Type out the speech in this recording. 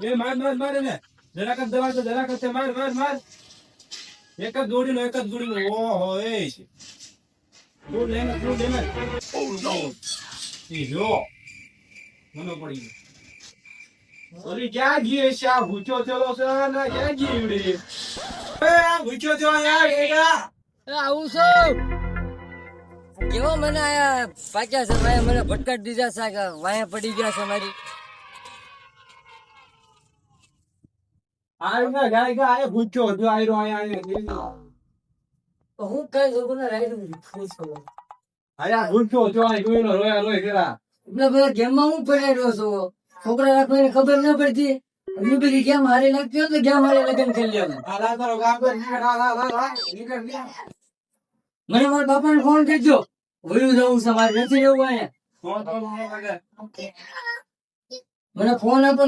એ માર એને જરાક જ દવા તો જરાક જ માર એક જ દોડીનો ઓહો એ છે દોડ લેને ઓ નો ઈ જો મને પડી ગયો ઓલી ક્યાં ગઈ છે આ ભૂચો ચલો છે ને ક્યાં ગઈ એવડી એ આ ભૂચો જો યાર એડા આવું છું કેવો મને આયા પાક્યા છે ભાઈ મને ભટકાટ દીધા છે કે વાયા પડી ગયા છે મારી આયના ગાય આ ભૂચો જો આયરો આયા તો હું કઈ જોગું ના રાઈડ ખુશ છું આયા ભૂચો જો આ જોઈનો રોય કરા એટલે બધા ગેમમાં હું પડાડ્યો છું છોકરા રાખવાને ખબર ન પડતી હું બધી ગેમ હારી લાગતી હોય તો ગેમ હારી લગન કરી લેવાનું આલા તારો ગામ પર નીકળ મને મારા બાપાને ફોન કરજો વયું જવું છે મારે નથી રહેવું અહીંયા ફોન તો લાગે મને ફોન આપો